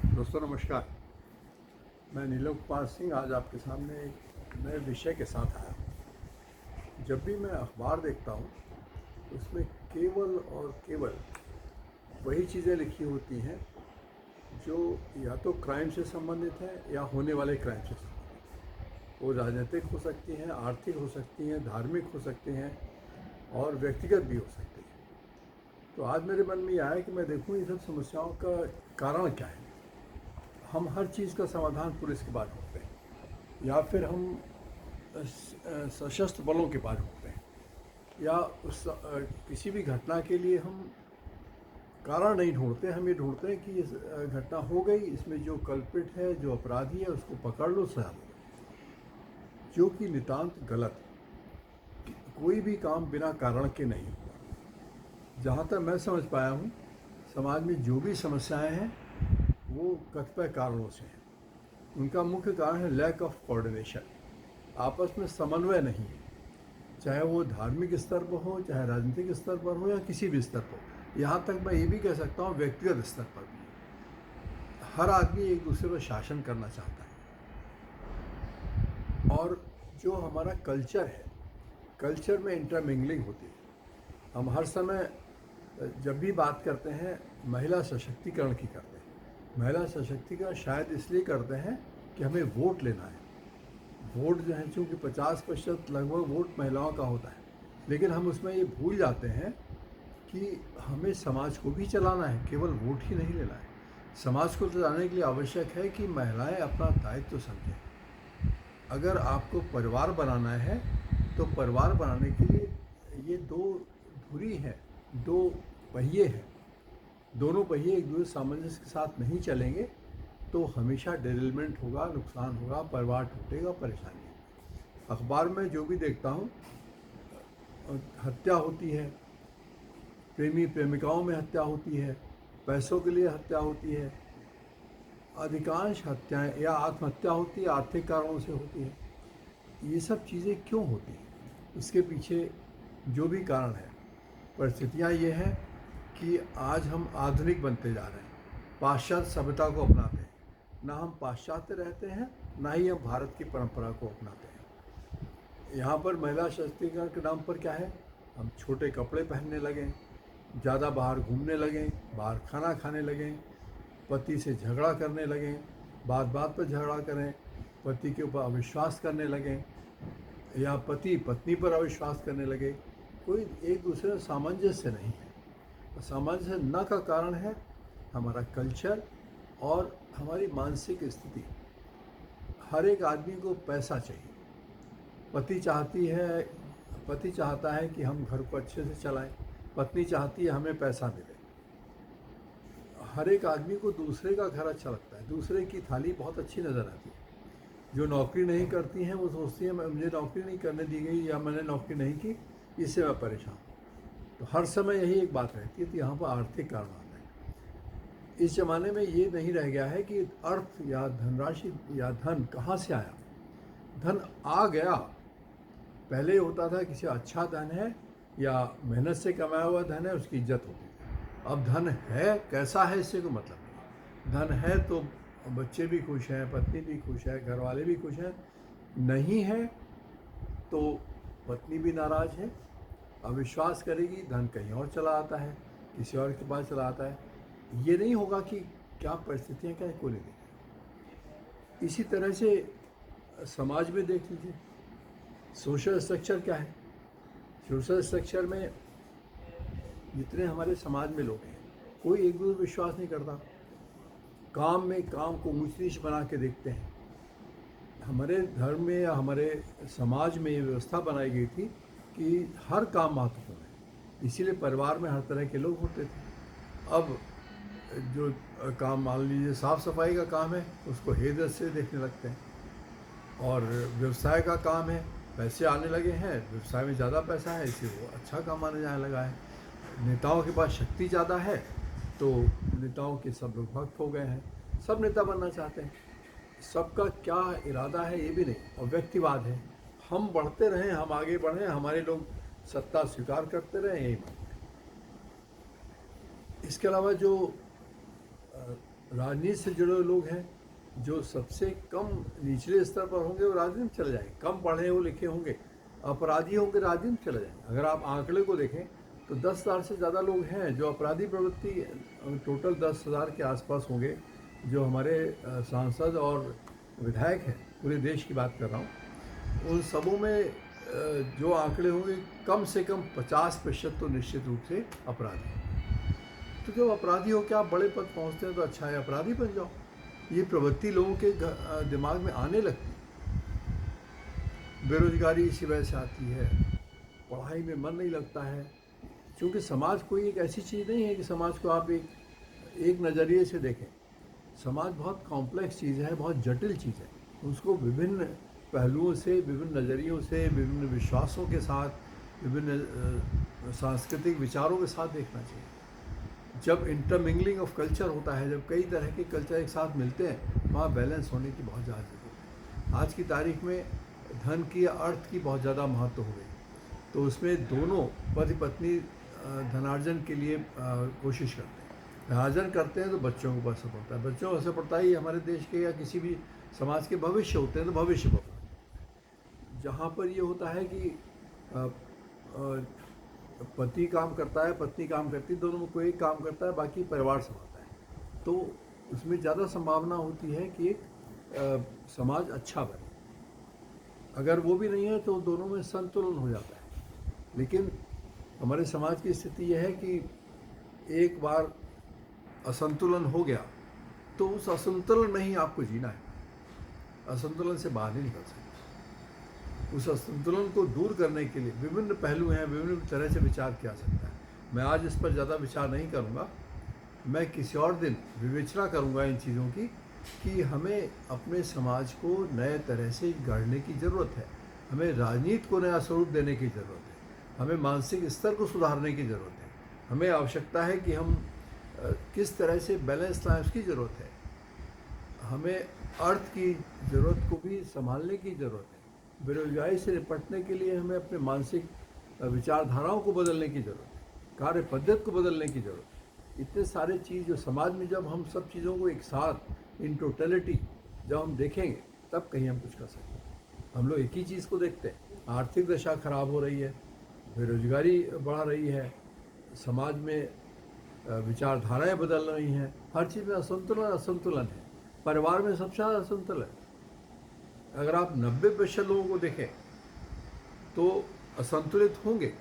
दोस्तों नमस्कार। मैं नीलम कुमार सिंह आज आपके सामने एक नए विषय के साथ आया हूँ। जब भी मैं अखबार देखता हूँ उसमें केवल और केवल वही चीज़ें लिखी होती हैं जो या तो क्राइम से संबंधित है या होने वाले क्राइम से संबंधित। वो राजनीतिक हो सकती हैं, आर्थिक हो सकती हैं, धार्मिक हो सकती हैं और व्यक्तिगत भी हो सकती हैं। तो आज मेरे मन में यह आया कि मैं देखूँ इन सब समस्याओं का कारण क्या है। हम हर चीज़ का समाधान पुलिस के बाद ढूंढते हैं या फिर हम सशस्त्र बलों के बाद ढूंढते हैं या किसी भी घटना के लिए हम कारण नहीं ढूंढते। हम ये ढूंढते हैं कि ये घटना हो गई, इसमें जो कल्प्रिट है, जो अपराधी है, उसको पकड़ लो, सजा दो, जो कि नितांत गलत है। कोई भी काम बिना कारण के नहीं होता। जहाँ तक मैं समझ पाया हूँ, समाज में जो भी समस्याएं हैं वो कतिपय कारणों से हैं। उनका मुख्य कारण है लैक ऑफ कोऑर्डिनेशन। आपस में समन्वय नहीं है, चाहे वो धार्मिक स्तर पर हो, चाहे राजनीतिक स्तर पर हो या किसी भी स्तर पर। यहाँ तक मैं ये भी कह सकता हूँ व्यक्तिगत स्तर पर भी हर आदमी एक दूसरे पर शासन करना चाहता है। और जो हमारा कल्चर है, कल्चर में इंटरमिंगलिंग होती है। हम हर समय जब भी बात करते हैं महिला सशक्तिकरण की करते हैं। महिला सशक्तिकरण शायद इसलिए करते हैं कि हमें वोट लेना है। वोट जो है, चूँकि 50% लगभग वोट महिलाओं का होता है, लेकिन हम उसमें ये भूल जाते हैं कि हमें समाज को भी चलाना है, केवल वोट ही नहीं लेना है। समाज को चलाने के लिए आवश्यक है कि महिलाएं अपना दायित्व समझें। अगर आपको परिवार बनाना है तो परिवार बनाने के लिए ये दो धुरी है, दो पहिए हैं। दोनों पहिए एक दूसरे सामंजस्य के साथ नहीं चलेंगे तो हमेशा डेरिलमेंट होगा, नुकसान होगा, परिवार टूटेगा, परेशानी होगी। अखबार में जो भी देखता हूँ, हत्या होती है, प्रेमी प्रेमिकाओं में हत्या होती है, पैसों के लिए हत्या होती है। अधिकांश हत्याएं या आत्महत्या होती है, आर्थिक कारणों से होती है। ये सब चीज़ें क्यों होती हैं? इसके पीछे जो भी कारण है, परिस्थितियाँ ये हैं कि आज हम आधुनिक बनते जा रहे हैं, पाश्चात्य सभ्यता को अपनाते हैं। ना हम पाश्चात्य रहते हैं, ना ही हम भारत की परंपरा को अपनाते हैं। यहाँ पर महिला सशक्तिकरण के नाम पर क्या है, हम छोटे कपड़े पहनने लगें, ज़्यादा बाहर घूमने लगें, बाहर खाना खाने लगें, पति से झगड़ा करने लगें, बात बात पर झगड़ा करें, पति के ऊपर अविश्वास करने लगें या पति पत्नी पर अविश्वास करने लगे। कोई एक दूसरे सामंजस्य नहीं है। सामंजस्य न का कारण है हमारा कल्चर और हमारी मानसिक स्थिति। हर एक आदमी को पैसा चाहिए। पति चाहता है कि हम घर को अच्छे से चलाएं, पत्नी चाहती है हमें पैसा मिले। हर एक आदमी को दूसरे का घर अच्छा लगता है, दूसरे की थाली बहुत अच्छी नज़र आती है। जो नौकरी नहीं करती हैं वो सोचती हैं मुझे नौकरी नहीं करने दी गई या मैंने नौकरी नहीं की, इससे मैं परेशान हूँ। तो हर समय यही एक बात रहती है। तो यहाँ पर आर्थिक कारण आता है। इस ज़माने में ये नहीं रह गया है कि अर्थ या धनराशि या धन कहाँ से आया। धन आ गया। पहले होता था किसी अच्छा धन है या मेहनत से कमाया हुआ धन है, उसकी इज्जत होती थी। अब धन है, कैसा है इससे कोई मतलब नहीं। धन है तो बच्चे भी खुश हैं, पत्नी भी खुश है, घर वाले भी खुश हैं। नहीं है तो पत्नी भी नाराज़ है, अविश्वास करेगी, धन कहीं और चला आता है, किसी और के पास चला आता है। ये नहीं होगा कि क्या परिस्थितियाँ क्या है, कोई नहीं देखेगा। इसी तरह से समाज में देख लीजिए, सोशल स्ट्रक्चर क्या है। सोशल स्ट्रक्चर में जितने हमारे समाज में लोग हैं, कोई एक दूसरे विश्वास नहीं करता। काम में काम को ऊंच नीच बना के देखते हैं। हमारे धर्म में या हमारे समाज में ये व्यवस्था बनाई गई थी कि हर काम महत्वपूर्ण है, इसीलिए परिवार में हर तरह के लोग होते थे। अब जो काम मान लीजिए साफ़ सफाई का काम है, उसको हेय से देखने लगते हैं। और व्यवसाय का काम है, पैसे आने लगे हैं, व्यवसाय में ज़्यादा पैसा है, इसलिए वो अच्छा काम माने जाने लगा है। नेताओं के पास शक्ति ज़्यादा है तो नेताओं के सब लोग भक्त हो गए हैं, सब नेता बनना चाहते हैं। सबका क्या इरादा है ये भी नहीं, और व्यक्तिवाद है। हम बढ़ते रहें, हम आगे बढ़ें, हमारे लोग सत्ता स्वीकार करते रहें, यही मानते हैं। इसके अलावा जो राजनीति से जुड़े हुए लोग हैं, जो सबसे कम निचले स्तर पर होंगे वो राजनीति में चले जाएंगे, कम पढ़े वो लिखे होंगे, अपराधी होंगे, राजनीति में चले जाएंगे। अगर आप आंकड़े को देखें तो 10,000 से ज़्यादा लोग हैं जो अपराधी प्रवृत्ति, टोटल 10,000 के आसपास होंगे जो हमारे सांसद और विधायक हैं, पूरे देश की बात कर रहा हूँ। उन सबों में जो आंकड़े होंगे कम से कम 50% तो निश्चित रूप से अपराधी हैं। तो जब अपराधी हो के आप बड़े पद पहुँचते हैं तो अच्छा है अपराधी बन जाओ। ये प्रवृत्ति लोगों के दिमाग में आने लगती है। बेरोजगारी इसी वजह से आती है, पढ़ाई में मन नहीं लगता है, क्योंकि समाज कोई एक ऐसी चीज़ नहीं है कि समाज को आप एक नज़रिए से देखें। समाज बहुत कॉम्प्लेक्स चीज़ है, बहुत जटिल चीज़ है। उसको विभिन्न पहलुओं से, विभिन्न नज़रियों से, विभिन्न विश्वासों के साथ, विभिन्न सांस्कृतिक विचारों के साथ देखना चाहिए। जब इंटरमिंगलिंग ऑफ कल्चर होता है, जब कई तरह के कल्चर एक साथ मिलते हैं, वहाँ बैलेंस होने की बहुत ज़्यादा ज़रूरत है। आज की तारीख में धन की, अर्थ की बहुत ज़्यादा महत्व हो गई, तो उसमें दोनों पति पत्नी धनार्जन के लिए कोशिश करते हैं। धनार्जन करते हैं तो बच्चों को असर पड़ता है, बच्चों को असर पड़ता है, ये हमारे देश के या किसी भी समाज के भविष्य होते हैं, तो भविष्य पर जहाँ पर ये होता है कि पति काम करता है, पत्नी काम करती है, दोनों में कोई एक काम करता है, बाकी परिवार संभालता है, तो उसमें ज़्यादा संभावना होती है कि एक समाज अच्छा बने। अगर वो भी नहीं है तो दोनों में संतुलन हो जाता है। लेकिन हमारे समाज की स्थिति यह है कि एक बार असंतुलन हो गया तो उस असंतुलन में ही आपको जीना है, असंतुलन से बाहर नहीं निकल सकते। उस असंतुलन को दूर करने के लिए विभिन्न पहलू हैं, विभिन्न तरह से विचार किया सकता है। मैं आज इस पर ज़्यादा विचार नहीं करूँगा, मैं किसी और दिन विवेचना करूँगा इन चीज़ों की कि हमें अपने समाज को नए तरह से गढ़ने की ज़रूरत है, हमें राजनीति को नया स्वरूप देने की ज़रूरत है, हमें मानसिक स्तर को सुधारने की ज़रूरत है, हमें आवश्यकता है कि हम किस तरह से बैलेंस लाएं उसकी ज़रूरत है, हमें अर्थ की ज़रूरत को भी संभालने की ज़रूरत है, बेरोजगारी से निपटने के लिए हमें अपने मानसिक विचारधाराओं को बदलने की ज़रूरत है, कार्य पद्धति को बदलने की ज़रूरत है। इतने सारे चीज़ जो समाज में, जब हम सब चीज़ों को एक साथ इन टोटलिटी जब हम देखेंगे तब कहीं हम कुछ कर सकते हैं। हम लोग एक ही चीज़ को देखते हैं, आर्थिक दशा खराब हो रही है, बेरोजगारी बढ़ रही है, समाज में विचारधाराएं बदल रही हैं, हर चीज़ में असंतुलन है, परिवार में सबसे ज़्यादा असंतुलन है। अगर आप 90% लोगों को देखें तो असंतुलित होंगे,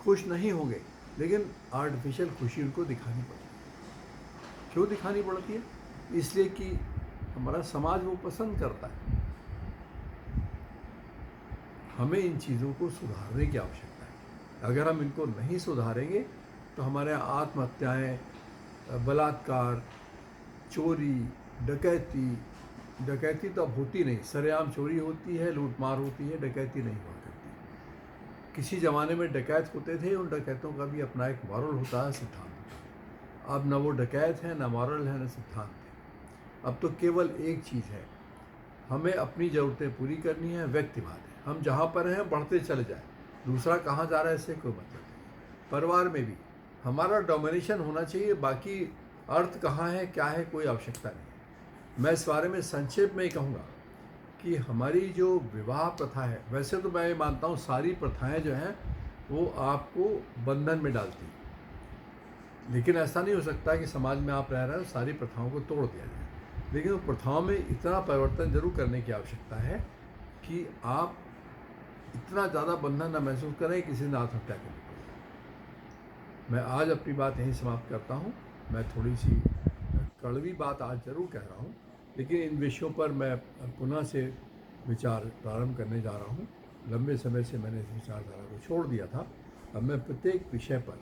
खुश नहीं होंगे, लेकिन आर्टिफिशियल खुशी उनको दिखानी पड़ती है। क्यों दिखानी पड़ती है? इसलिए कि हमारा समाज वो पसंद करता है। हमें इन चीज़ों को सुधारने की आवश्यकता है। अगर हम इनको नहीं सुधारेंगे तो हमारे यहाँ आत्महत्याएँ, बलात्कार, चोरी, डकैती तो अब होती नहीं, सरेआम चोरी होती है, लूटमार होती है, डकैती नहीं हुआ करती। किसी ज़माने में डकैत होते थे, उन डकैतों का भी अपना एक मॉरल होता है, सिद्धांत होता है। अब न वो डकैत है, न मॉरल है, न सिद्धांत है। अब तो केवल एक चीज़ है, हमें अपनी ज़रूरतें पूरी करनी है, व्यक्तिवाद है। हम जहाँ पर हैं बढ़ते चले जाए, दूसरा कहाँ जा रहा है इससे कोई मतलब नहीं। परिवार में भी हमारा डोमिनेशन होना चाहिए, बाकी अर्थ कहाँ है, क्या है, कोई आवश्यकता नहीं। मैं इस बारे में संक्षेप में ही कहूँगा कि हमारी जो विवाह प्रथा है, वैसे तो मैं ये मानता हूँ सारी प्रथाएं जो हैं वो आपको बंधन में डालती हैं, लेकिन ऐसा नहीं हो सकता कि समाज में आप रह रहे हो सारी प्रथाओं को तोड़ दिया जाए। लेकिन उन प्रथाओं में इतना परिवर्तन जरूर करने की आवश्यकता है कि आप इतना ज़्यादा बंधन न महसूस करें किसी ने आत्महत्या करनी पड़े। मैं आज अपनी बात यहीं समाप्त करता हूँ। मैं थोड़ी सी कड़वी बात आज ज़रूर कह रहा हूँ, लेकिन इन विषयों पर मैं पुनः से विचार प्रारंभ करने जा रहा हूँ। लंबे समय से मैंने इस विचारधारा को छोड़ दिया था। अब मैं प्रत्येक विषय पर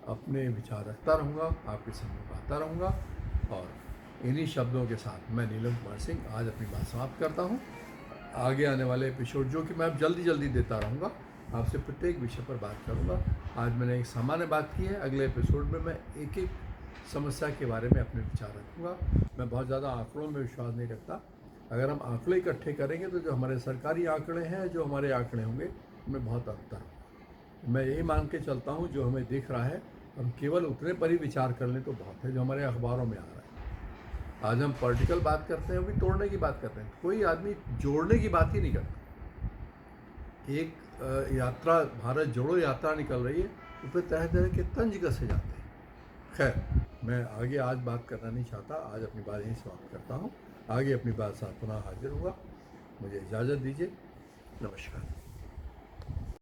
अपने विचार रखता रहूँगा, आपके सामने आता रहूँगा, और इन्हीं शब्दों के साथ मैं नीलम कुमार सिंह आज अपनी बात समाप्त करता हूँ। आगे आने वाले एपिसोड जो कि मैं अब जल्दी देता रहूँगा, आपसे प्रत्येक विषय पर बात करूँगा। आज मैंने एक सामान्य बात की है, अगले एपिसोड में मैं एक एक समस्या के बारे में अपने विचार रखूँगा। मैं बहुत ज़्यादा आंकड़ों में विश्वास नहीं रखता। अगर हम आंकड़े इकट्ठे करेंगे तो जो हमारे सरकारी आंकड़े हैं, जो हमारे आंकड़े होंगे, उनमें बहुत अंतर होगा। मैं यही मान के चलता हूँ जो हमें दिख रहा है हम केवल उतने पर ही विचार कर लें तो बहुत है, जो हमारे अखबारों में आ रहा है। आज हम पॉलिटिकल बात करते हैं, वो भी तोड़ने की बात करते हैं। कोई आदमी जोड़ने की बात ही नहीं करता। एक यात्रा, भारत जोड़ो यात्रा निकल रही है, उस पर तरह तरह के तंज कसे जाते हैं। खैर, मैं आगे आज बात करना नहीं चाहता, आज अपनी बात यहीं समाप्त करता हूँ। आगे अपनी बात साथ पुनः हाजिर होगा। मुझे इजाज़त दीजिए। नमस्कार।